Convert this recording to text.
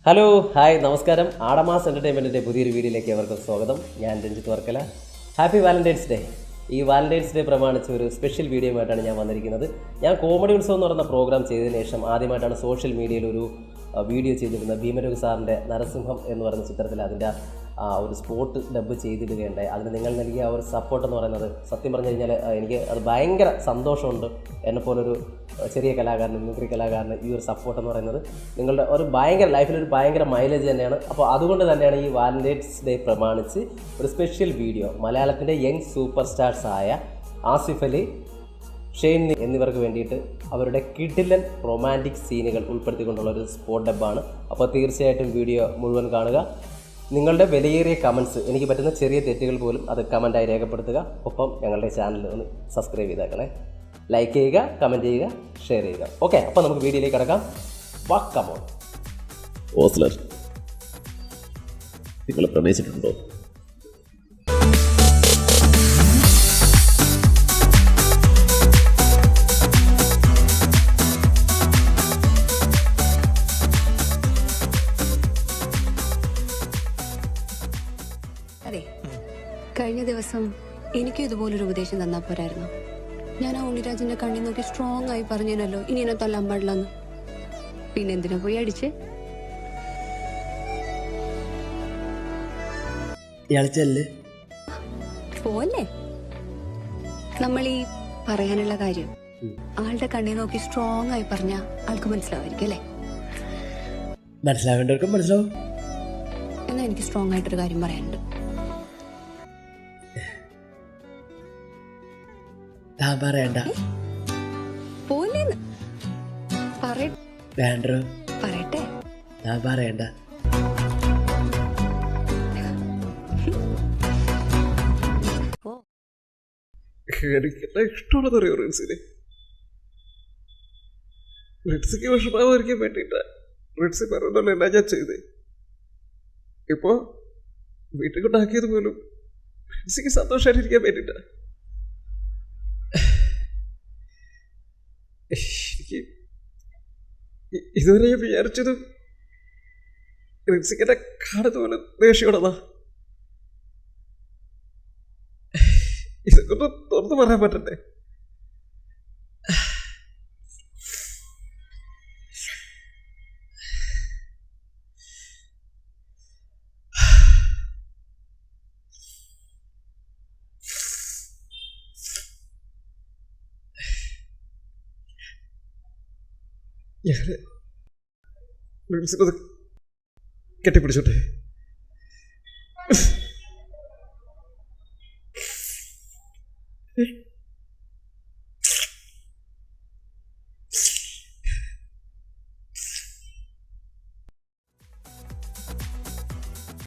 Hello hi നമസ്കാരം. ആടമാസ് എൻ്റർടൈൻമെൻറ്റിൻ്റെ പുതിയൊരു വീഡിയോയിലേക്ക് അവർക്കും സ്വാഗതം. ഞാൻ Ranjith Varkala. Happy Valentine's day. ഈ വാലൻറ്റൈൻസ് ഡേ പ്രമാണിച്ച് ഒരു സ്പെഷ്യൽ വീഡിയോയുമായിട്ടാണ് ഞാൻ വന്നിരിക്കുന്നത്. ഞാൻ കോമഡി ഉത്സവം എന്ന് പറയുന്ന പ്രോഗ്രാം ചെയ്തതിന് ശേഷം ആദ്യമായിട്ടാണ് സോഷ്യൽ മീഡിയയിൽ ഒരു വീഡിയോ ചെയ്തിരുന്നത്. ഭീമരഘു സാറിൻ്റെ നരസിംഹം എന്ന് പറയുന്ന ചിത്രത്തിൽ അതിൻ്റെ ഒരു സ്പോട്ട് ഡബ് ചെയ്തിടുകയുണ്ടായി. അതിന് നിങ്ങൾ നൽകിയ ആ ഒരു സപ്പോർട്ട് എന്ന് പറയുന്നത് സത്യം പറഞ്ഞു കഴിഞ്ഞാൽ എനിക്ക് അത് ഭയങ്കര സന്തോഷമുണ്ട്. എന്നെപ്പോലൊരു ചെറിയ കലാകാരൻ, മിമിക്രി കലാകാരന് ഈ ഒരു സപ്പോർട്ട് എന്ന് പറയുന്നത് നിങ്ങളുടെ ഒരു ഭയങ്കര ലൈഫിലൊരു ഭയങ്കര മൈലേജ് തന്നെയാണ്. അപ്പോൾ അതുകൊണ്ട് തന്നെയാണ് ഈ വാലൻറ്റൈൻസ് ഡേ പ്രമാണിച്ച് ഒരു സ്പെഷ്യൽ വീഡിയോ മലയാളത്തിൻ്റെ യങ് സൂപ്പർ സ്റ്റാർസായ ആസിഫ് അലി, ഷെയ്ൻ എന്നിവർക്ക് വേണ്ടിയിട്ട് അവരുടെ കിഡിലൻ റൊമാൻറ്റിക് സീനുകൾ ഉൾപ്പെടുത്തിക്കൊണ്ടുള്ള ഒരു സ്പോട്ട് ഡബ്ബാണ്. അപ്പോൾ തീർച്ചയായിട്ടും വീഡിയോ മുഴുവൻ കാണുക. നിങ്ങളുടെ വിലയേറിയ കമൻറ്റ്സ്, എനിക്ക് പറ്റുന്ന ചെറിയ തെറ്റുകൾ പോലും അത് കമൻറ്റായി രേഖപ്പെടുത്തുക. ഒപ്പം ഞങ്ങളുടെ ചാനൽ ഒന്ന് സബ്സ്ക്രൈബ് ചെയ്തേക്കണേ. ലൈക്ക് ചെയ്യുക, കമൻറ്റ് ചെയ്യുക, ഷെയർ ചെയ്യുക. ഓക്കെ, അപ്പോൾ നമുക്ക് വീഡിയോയിലേക്ക് കടക്കാം. വാ ഓസ്ലർ, നിങ്ങൾ പ്രണയിച്ചിട്ടുണ്ടോ? അതെ, കഴിഞ്ഞ ദിവസം എനിക്കും ഇതുപോലൊരു ഉപദേശം തന്നാ പോരായിരുന്നു. ഞാൻ ആ ഉണ്ണിരാജന്റെ കണ്ണി നോക്കി സ്ട്രോങ് ആയി പറഞ്ഞല്ലോ ഇനി എന്നെ തല്ലാൻ പാടില്ലെന്ന്. പിന്നെ എന്തിനാ പോയി അടിച്ച്? പോലെ നമ്മൾ ഈ പറയാനുള്ള കാര്യം ആളുടെ കണ്ണി നോക്കി സ്ട്രോങ് ആയി പറഞ്ഞ ആൾക്ക് മനസ്സിലാവായിരിക്കും അല്ലേ? മനസ്സിലാവേണ്ടവർക്കും മനസ്സിലാവും. എന്നാ എനിക്ക് സ്ട്രോങ് ആയിട്ടൊരു കാര്യം പറയാനുണ്ട്. പറയണ്ട. പോലെന്ന് വേണ്ടോ? പറയട്ടെ. ഞാൻ പറയണ്ട. എനിക്കെല്ലാം ഇഷ്ടമുള്ളതറിയോ റിൻസിന്? റിൻസിക്ക് വിഷമാവാതിരിക്കാൻ വേണ്ടിയിട്ടാ റിൻസി പറഞ്ഞല്ലോ എന്നാ ഞാൻ ചെയ്തേ. ഇപ്പോ വീട്ടിൽ കൊണ്ടാക്കിയത് പോലും റിൻസിക്ക് സന്തോഷമായിട്ടിരിക്കാൻ വേണ്ടിയിട്ടാ. എനിക്ക് ഇതുവരെ ഞാൻ വിചാരിച്ചതും റിൻസിക്കെന്നെ കാണുന്ന പോലെ ദേഷ്യമുള്ളതാ. ഇതൊക്കെ ഒന്ന് തുറന്നു പറയാൻ പറ്റണ്ടേ? ഞാൻ റിൻസിനത് കെട്ടിപ്പിടിച്ചോട്ടെ?